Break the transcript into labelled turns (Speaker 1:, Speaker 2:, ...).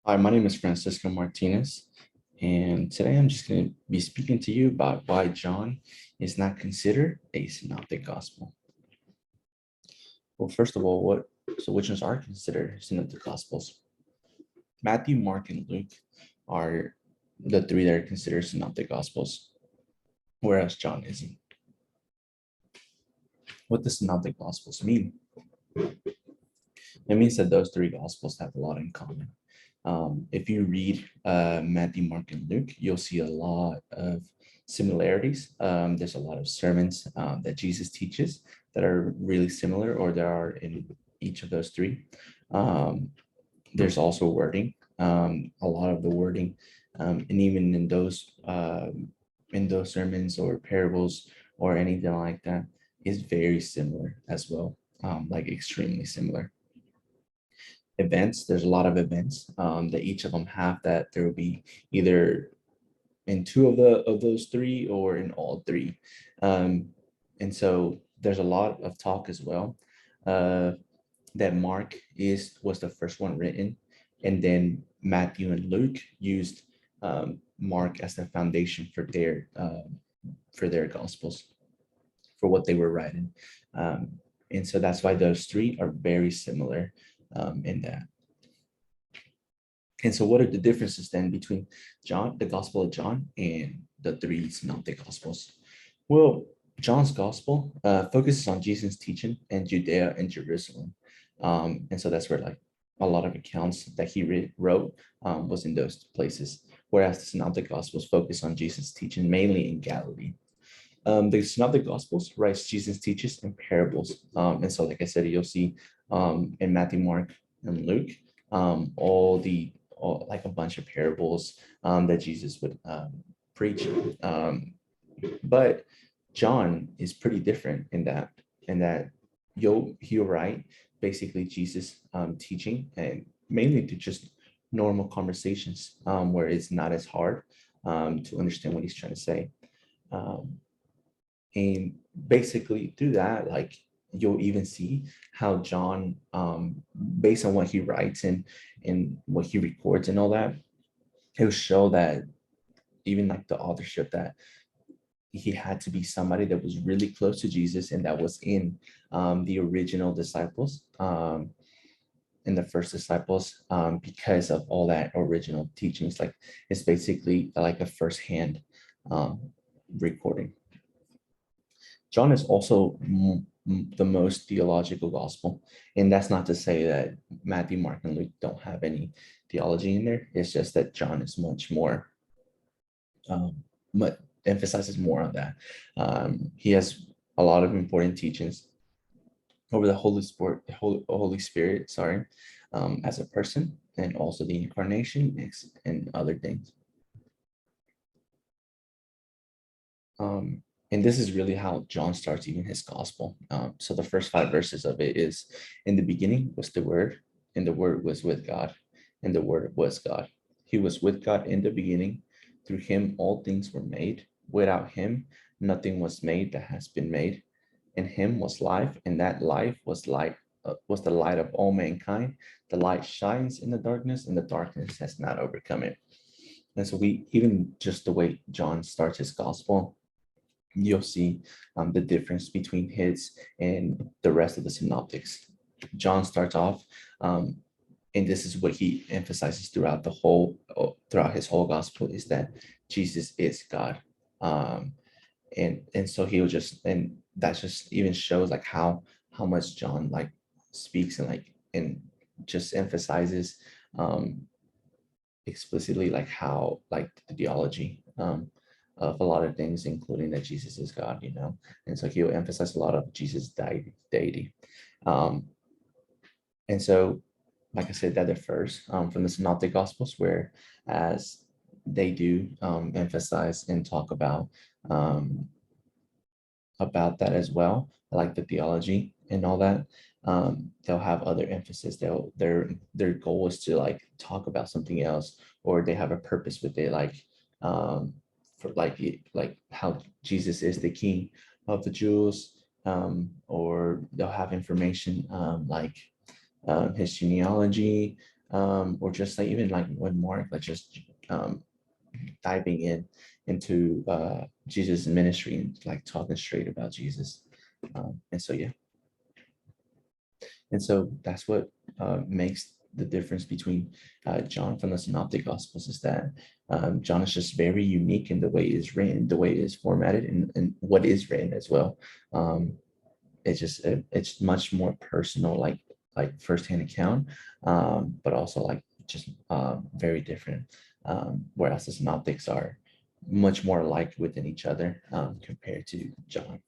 Speaker 1: Hi, my name is Francisco Martinez, and today I'm just going to be speaking to you about why John is not considered a synoptic gospel. Well, first of all, which ones are considered synoptic gospels? Matthew, Mark, and Luke are the three that are considered synoptic gospels, whereas John isn't. What does synoptic gospels mean? It means that those three gospels have a lot in common. If you read Matthew, Mark, and Luke, you'll see a lot of similarities. There's a lot of sermons that Jesus teaches that are really similar, or there are in each of those three. There's also wording, a lot of the wording, and even in those sermons or parables or anything like that is very similar as well, like extremely similar. Events, there's a lot of events that each of them have that there will be either in two of those three or in all three. And so there's a lot of talk as well that Mark was the first one written, and then Matthew and Luke used Mark as the foundation for their gospels, for what they were writing. And so that's why those three are very similar in that. And so what are the differences then between John, the Gospel of John, and the three synoptic Gospels? Well, John's Gospel focuses on Jesus' teaching in Judea and Jerusalem. And so that's where like a lot of accounts that he wrote was in those places, whereas the synoptic Gospels focus on Jesus' teaching mainly in Galilee. The synoptic Gospels writes Jesus' teaches in parables. And so, like I said, you'll see in Matthew, Mark, and Luke, like a bunch of parables that Jesus would preach. But John is pretty different in that he'll write basically Jesus teaching, and mainly to just normal conversations where it's not as hard to understand what he's trying to say. And basically through that, like you'll even see how John, based on what he writes and what he records and all that, it'll show that even like the authorship, that he had to be somebody that was really close to Jesus and that was in the original disciples, in the first disciples, because of all that original teachings. Like it's basically like a firsthand recording. John is also the most theological gospel. And that's not to say that Matthew, Mark, and Luke don't have any theology in there. It's just that John is much more, emphasizes more on that. He has a lot of important teachings over the Holy Spirit, sorry, as a person, and also the incarnation and other things. And this is really how John starts even his gospel. So the first 5 verses of it is, in the beginning was the Word, and the Word was with God, and the Word was God. He was with God in the beginning. Through him all things were made. Without him nothing was made that has been made. In him was life, and that life was the light of all mankind. The light shines in the darkness, and the darkness has not overcome it. And so even just the way John starts his gospel, you'll see the difference between his and the rest of the synoptics. John starts off, and this is what he emphasizes throughout his whole gospel, is that Jesus is God. And so and that just even shows like how much John like speaks and just emphasizes explicitly like how like the theology of a lot of things, including that Jesus is God, and so he'll emphasize a lot of Jesus' deity. And so, like I said, that differs from the Synoptic Gospels, where as they do emphasize and talk about that as well, like the theology and all that. They'll have other emphasis. Their goal is to like talk about something else, or they have a purpose with it, like for like how Jesus is the King of the Jews, or they'll have information like his genealogy, or just like even like when Mark, like just diving into Jesus' ministry and like talking straight about Jesus. And so yeah, and so that's what makes the difference between John from the Synoptic Gospels is that John is just very unique in the way it is written, the way it is formatted, and what is written as well. Um, it's just it's much more personal, like firsthand account, but also like just very different. Whereas the Synoptics are much more alike within each other compared to John.